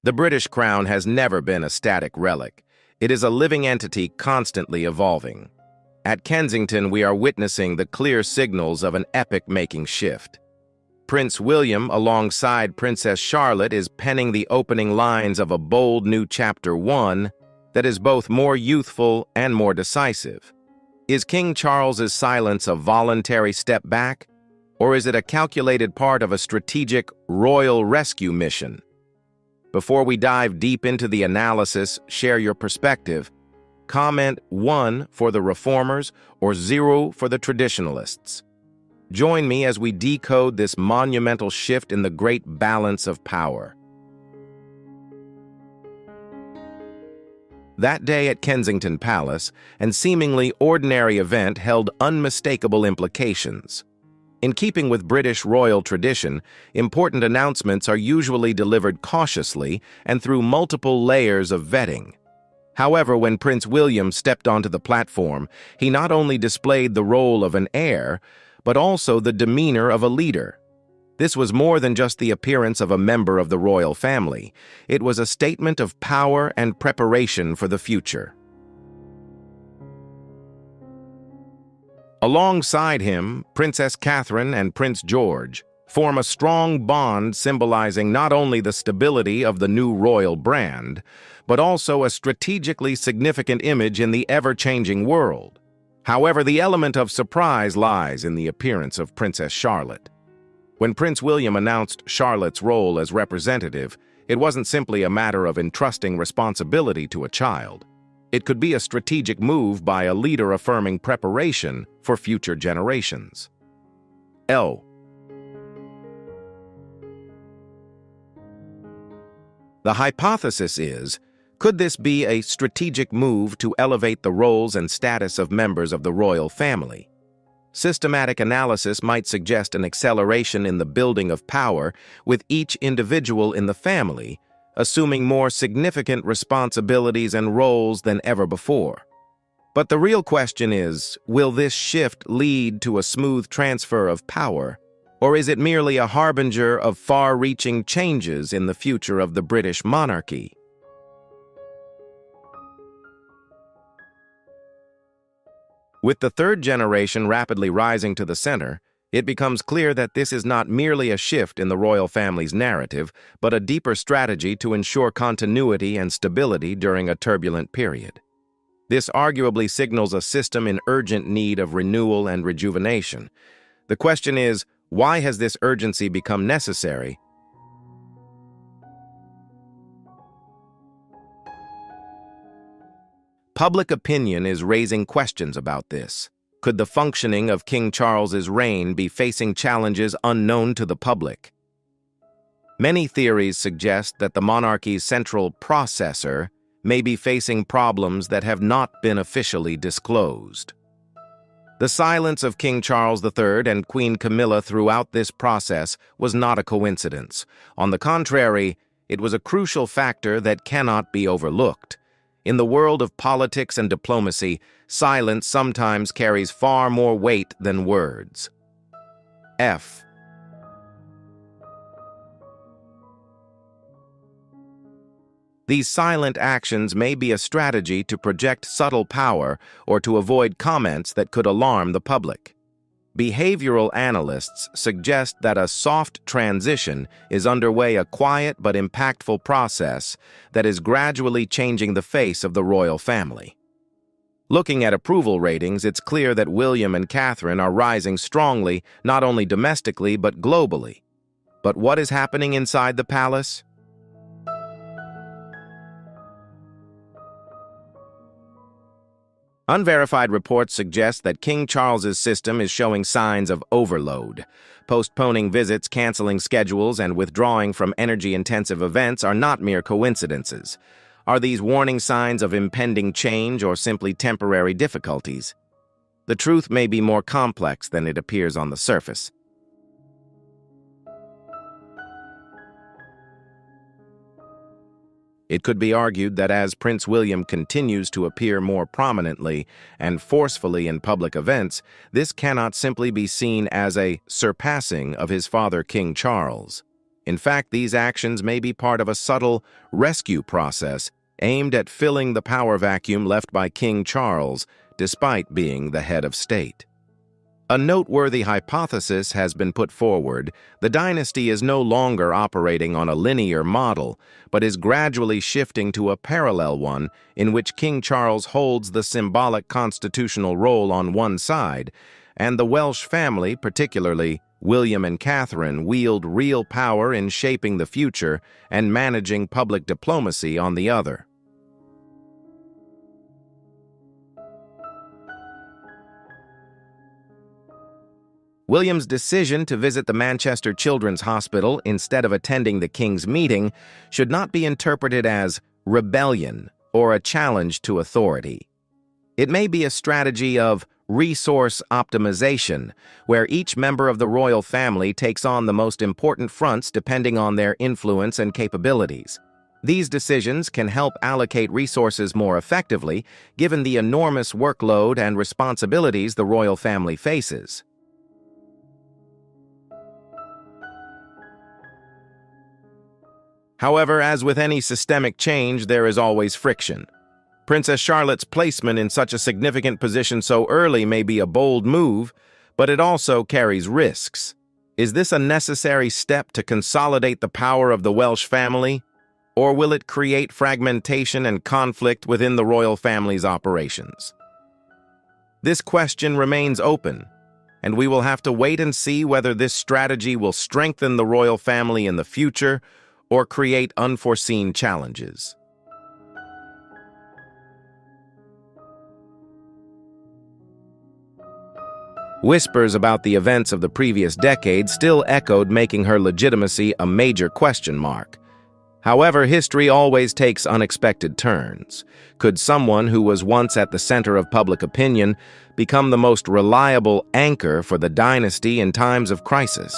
The British crown has never been a static relic. It is a living entity constantly evolving. At Kensington, we are witnessing the clear signals of an epoch-making shift. Prince William, alongside Princess Charlotte, is penning the opening lines of a bold new chapter 1 that is both more youthful and more decisive. Is King Charles's silence a voluntary step back, or is it a calculated part of a strategic royal rescue mission? Before we dive deep into the analysis, share your perspective. Comment 1 for the reformers or 0 for the traditionalists. Join me as we decode this monumental shift in the great balance of power. That day at Kensington Palace, an seemingly ordinary event held unmistakable implications. In keeping with British royal tradition, important announcements are usually delivered cautiously and through multiple layers of vetting. However, when Prince William stepped onto the platform, he not only displayed the role of an heir, but also the demeanor of a leader. This was more than just the appearance of a member of the royal family. It was a statement of power and preparation for the future. Alongside him, Princess Catherine and Prince George form a strong bond symbolizing not only the stability of the new royal brand, but also a strategically significant image in the ever-changing world. However, the element of surprise lies in the appearance of Princess Charlotte. When Prince William announced Charlotte's role as representative, it wasn't simply a matter of entrusting responsibility to a child. It could be a strategic move by a leader affirming preparation for future generations. The hypothesis is, could this be a strategic move to elevate the roles and status of members of the royal family? Systematic analysis might suggest an acceleration in the building of power with each individual in the family, assuming more significant responsibilities and roles than ever before. But the real question is, will this shift lead to a smooth transfer of power, or is it merely a harbinger of far-reaching changes in the future of the British monarchy? With the third generation rapidly rising to the center, it becomes clear that this is not merely a shift in the royal family's narrative, but a deeper strategy to ensure continuity and stability during a turbulent period. This arguably signals a system in urgent need of renewal and rejuvenation. The question is, why has this urgency become necessary? Public opinion is raising questions about this. Could the functioning of King Charles's reign be facing challenges unknown to the public? Many theories suggest that the monarchy's central processor may be facing problems that have not been officially disclosed. The silence of King Charles III and Queen Camilla throughout this process was not a coincidence. On the contrary, it was a crucial factor that cannot be overlooked. In the world of politics and diplomacy, silence sometimes carries far more weight than words. These silent actions may be a strategy to project subtle power or to avoid comments that could alarm the public. Behavioral analysts suggest that a soft transition is underway, a quiet but impactful process that is gradually changing the face of the royal family. Looking at approval ratings, it's clear that William and Catherine are rising strongly, not only domestically but globally. But what is happening inside the palace? Unverified reports suggest that King Charles's system is showing signs of overload. Postponing visits, canceling schedules, and withdrawing from energy-intensive events are not mere coincidences. Are these warning signs of impending change or simply temporary difficulties? The truth may be more complex than it appears on the surface. It could be argued that as Prince William continues to appear more prominently and forcefully in public events, this cannot simply be seen as a surpassing of his father King Charles. In fact, these actions may be part of a subtle rescue process aimed at filling the power vacuum left by King Charles, despite being the head of state. A noteworthy hypothesis has been put forward. The dynasty is no longer operating on a linear model, but is gradually shifting to a parallel one in which King Charles holds the symbolic constitutional role on one side, and the Welsh family, particularly William and Catherine, wield real power in shaping the future and managing public diplomacy on the other. William's decision to visit the Manchester Children's Hospital instead of attending the King's meeting should not be interpreted as rebellion or a challenge to authority. It may be a strategy of resource optimization, where each member of the royal family takes on the most important fronts depending on their influence and capabilities. These decisions can help allocate resources more effectively, given the enormous workload and responsibilities the royal family faces. However, as with any systemic change, there is always friction. Princess Charlotte's placement in such a significant position so early may be a bold move, but it also carries risks. Is this a necessary step to consolidate the power of the Welsh family, or will it create fragmentation and conflict within the royal family's operations? This question remains open, and we will have to wait and see whether this strategy will strengthen the royal family in the future or create unforeseen challenges. Whispers about the events of the previous decade still echoed, making her legitimacy a major question mark. However, history always takes unexpected turns. Could someone who was once at the center of public opinion become the most reliable anchor for the dynasty in times of crisis?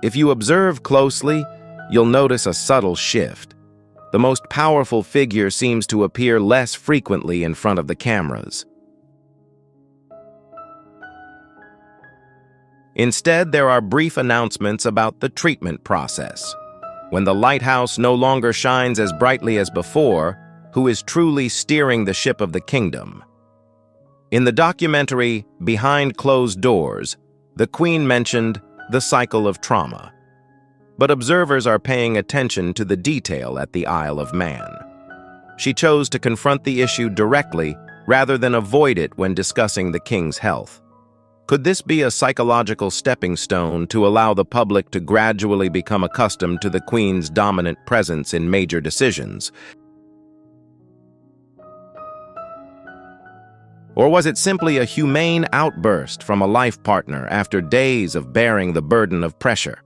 If you observe closely, you'll notice a subtle shift. The most powerful figure seems to appear less frequently in front of the cameras. Instead, there are brief announcements about the treatment process. When the lighthouse no longer shines as brightly as before, who is truly steering the ship of the kingdom? In the documentary Behind Closed Doors, the Queen mentioned the cycle of trauma. But observers are paying attention to the detail at the Isle of Man. She chose to confront the issue directly rather than avoid it when discussing the king's health. Could this be a psychological stepping stone to allow the public to gradually become accustomed to the Queen's dominant presence in major decisions? Or was it simply a humane outburst from a life partner after days of bearing the burden of pressure?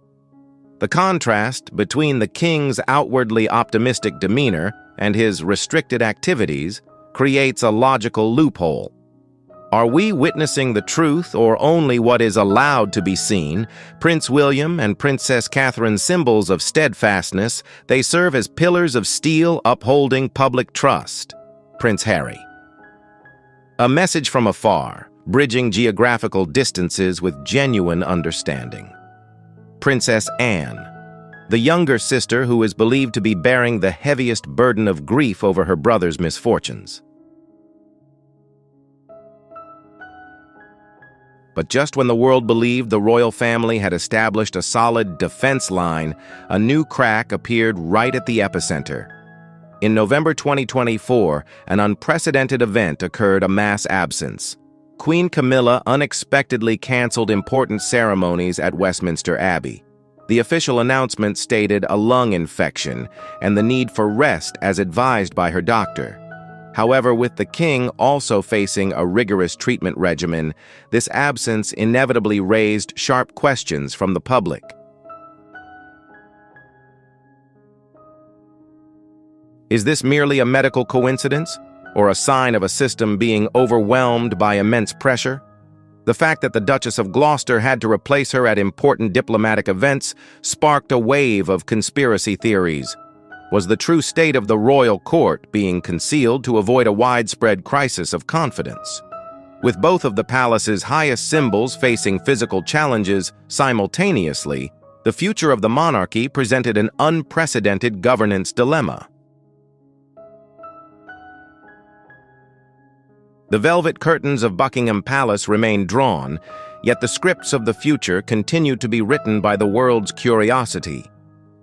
The contrast between the king's outwardly optimistic demeanor and his restricted activities creates a logical loophole. Are we witnessing the truth or only what is allowed to be seen? Prince William and Princess Catherine's symbols of steadfastness, they serve as pillars of steel upholding public trust. Prince Harry. A message from afar, bridging geographical distances with genuine understanding. Princess Anne, the younger sister who is believed to be bearing the heaviest burden of grief over her brother's misfortunes. But just when the world believed the royal family had established a solid defense line, a new crack appeared right at the epicenter. In November 2024, an unprecedented event occurred: a mass absence. Queen Camilla unexpectedly canceled important ceremonies at Westminster Abbey. The official announcement stated a lung infection and the need for rest as advised by her doctor. However, with the king also facing a rigorous treatment regimen, this absence inevitably raised sharp questions from the public. Is this merely a medical coincidence, or a sign of a system being overwhelmed by immense pressure? The fact that the Duchess of Gloucester had to replace her at important diplomatic events sparked a wave of conspiracy theories. Was the true state of the royal court being concealed to avoid a widespread crisis of confidence? With both of the palace's highest symbols facing physical challenges simultaneously, the future of the monarchy presented an unprecedented governance dilemma. The velvet curtains of Buckingham Palace remained drawn, yet the scripts of the future continued to be written by the world's curiosity.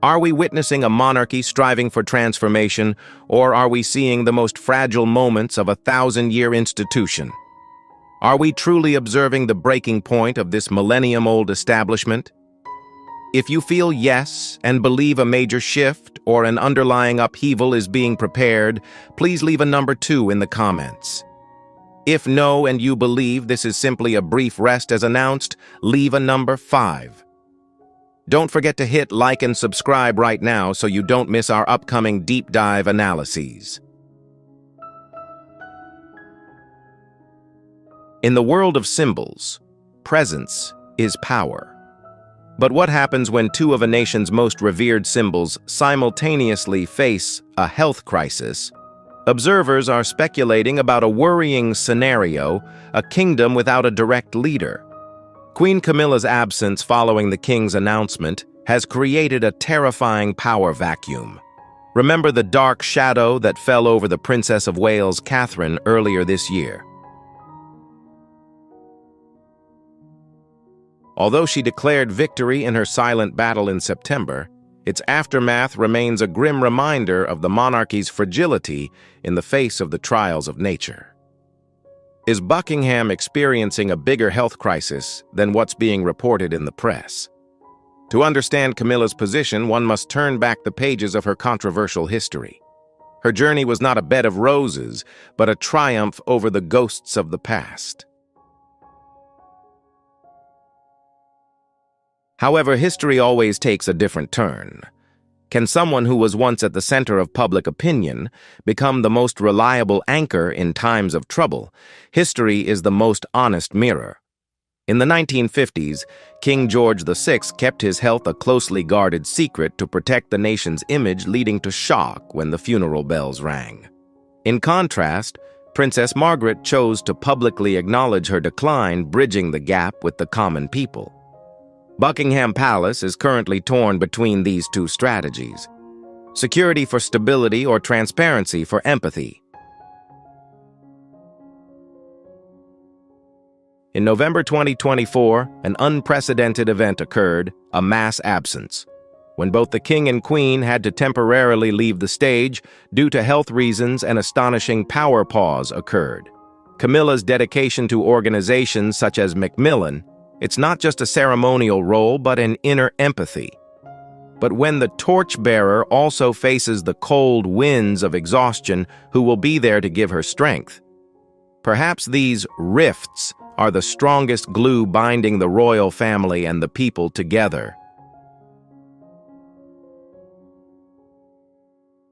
Are we witnessing a monarchy striving for transformation, or are we seeing the most fragile moments of a thousand-year institution? Are we truly observing the breaking point of this millennium-old establishment? If you feel yes and believe a major shift or an underlying upheaval is being prepared, please leave a number 2 in the comments. If no and you believe this is simply a brief rest as announced, leave a number 5. Don't forget to hit like and subscribe right now so you don't miss our upcoming deep dive analyses. In the world of symbols, presence is power. But what happens when 2 of a nation's most revered symbols simultaneously face a health crisis? Observers are speculating about a worrying scenario, a kingdom without a direct leader. Queen Camilla's absence following the king's announcement has created a terrifying power vacuum. Remember the dark shadow that fell over the Princess of Wales, Catherine, earlier this year. Although she declared victory in her silent battle in September, its aftermath remains a grim reminder of the monarchy's fragility in the face of the trials of nature. Is Buckingham experiencing a bigger health crisis than what's being reported in the press? To understand Camilla's position, one must turn back the pages of her controversial history. Her journey was not a bed of roses, but a triumph over the ghosts of the past. However, history always takes a different turn. Can someone who was once at the center of public opinion become the most reliable anchor in times of trouble? History is the most honest mirror. In the 1950s, King George VI kept his health a closely guarded secret to protect the nation's image, leading to shock when the funeral bells rang. In contrast, Princess Margaret chose to publicly acknowledge her decline, bridging the gap with the common people. Buckingham Palace is currently torn between these 2 strategies: security for stability or transparency for empathy. In November 2024, an unprecedented event occurred, a mass absence, when both the King and Queen had to temporarily leave the stage due to health reasons. An astonishing power pause occurred. Camilla's dedication to organizations such as Macmillan, it's not just a ceremonial role, but an inner empathy. But when the torchbearer also faces the cold winds of exhaustion, who will be there to give her strength? Perhaps these rifts are the strongest glue binding the royal family and the people together.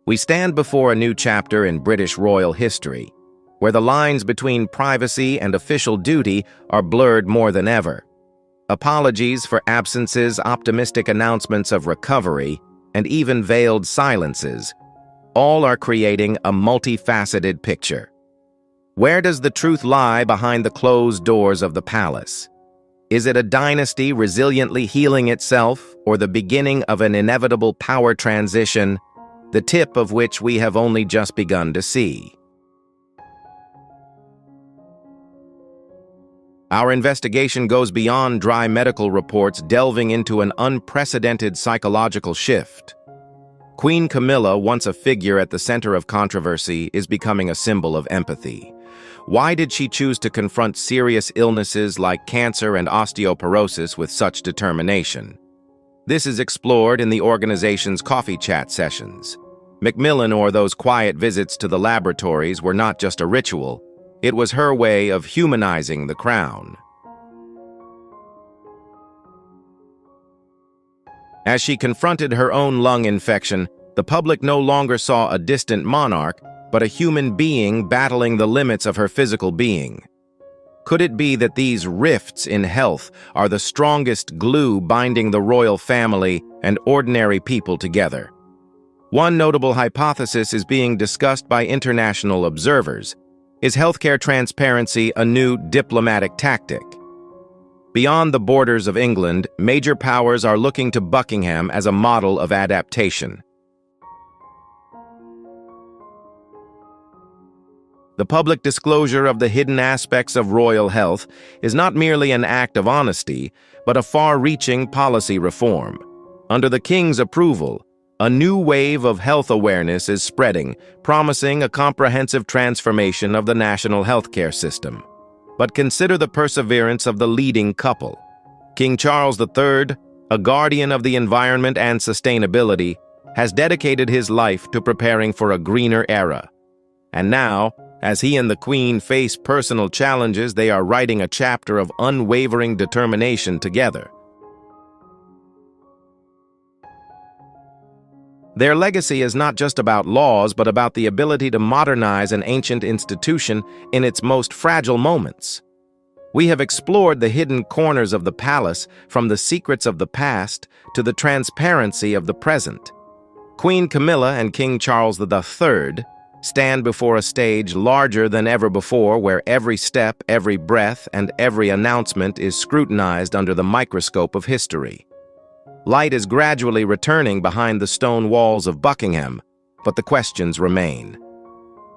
We stand before a new chapter in British royal history, where the lines between privacy and official duty are blurred more than ever. Apologies for absences, optimistic announcements of recovery, and even veiled silences, all are creating a multifaceted picture. Where does the truth lie behind the closed doors of the palace? Is it a dynasty resiliently healing itself, or the beginning of an inevitable power transition, the tip of which we have only just begun to see? Our investigation goes beyond dry medical reports, delving into an unprecedented psychological shift. Queen Camilla, once a figure at the center of controversy, is becoming a symbol of empathy. Why did she choose to confront serious illnesses like cancer and osteoporosis with such determination? This is explored in the organization's coffee chat sessions. Macmillan, or those quiet visits to the laboratories, were not just a ritual. It was her way of humanizing the crown. As she confronted her own lung infection, the public no longer saw a distant monarch, but a human being battling the limits of her physical being. Could it be that these rifts in health are the strongest glue binding the royal family and ordinary people together? One notable hypothesis is being discussed by international observers. Is healthcare transparency a new diplomatic tactic? Beyond the borders of England, major powers are looking to Buckingham as a model of adaptation. The public disclosure of the hidden aspects of royal health is not merely an act of honesty, but a far-reaching policy reform. Under the King's approval, a new wave of health awareness is spreading, promising a comprehensive transformation of the national healthcare system. But consider the perseverance of the leading couple. King Charles III, a guardian of the environment and sustainability, has dedicated his life to preparing for a greener era. And now, as he and the Queen face personal challenges, they are writing a chapter of unwavering determination together. Their legacy is not just about laws, but about the ability to modernize an ancient institution in its most fragile moments. We have explored the hidden corners of the palace, from the secrets of the past to the transparency of the present. Queen Camilla and King Charles III stand before a stage larger than ever before, where every step, every breath, and every announcement is scrutinized under the microscope of history. Light is gradually returning behind the stone walls of Buckingham, but the questions remain.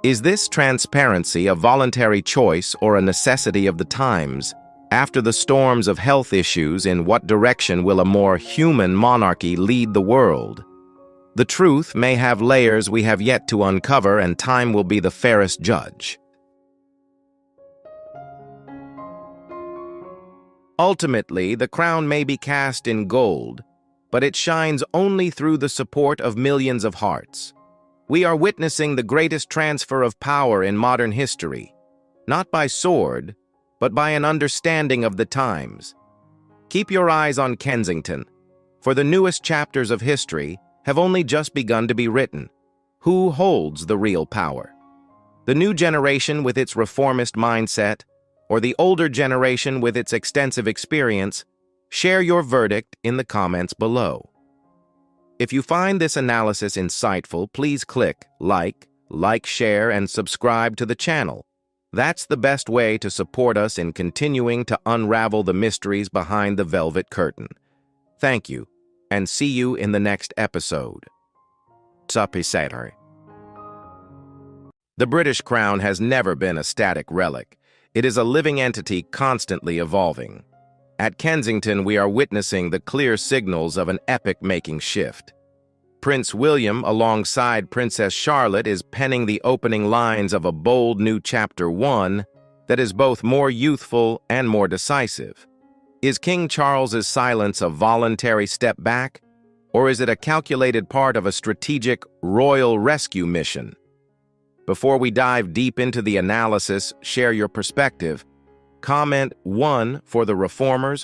Is this transparency a voluntary choice or a necessity of the times? After the storms of health issues, in what direction will a more human monarchy lead the world? The truth may have layers we have yet to uncover, and time will be the fairest judge. Ultimately, the crown may be cast in gold, but it shines only through the support of millions of hearts. We are witnessing the greatest transfer of power in modern history, not by sword, but by an understanding of the times. Keep your eyes on Kensington, for the newest chapters of history have only just begun to be written. Who holds the real power? The new generation with its reformist mindset, or the older generation with its extensive experience? Share your verdict in the comments below. If you find this analysis insightful, please click like, share, and subscribe to the channel. That's the best way to support us in continuing to unravel the mysteries behind the velvet curtain. Thank you, and see you in the next episode. The British crown has never been a static relic. It is a living entity constantly evolving. At Kensington, we are witnessing the clear signals of an epoch-making shift. Prince William, alongside Princess Charlotte, is penning the opening lines of a bold new chapter 1 that is both more youthful and more decisive. Is King Charles's silence a voluntary step back, or is it a calculated part of a strategic royal rescue mission? Before we dive deep into the analysis, share your perspective. Comment 1 for the reformers,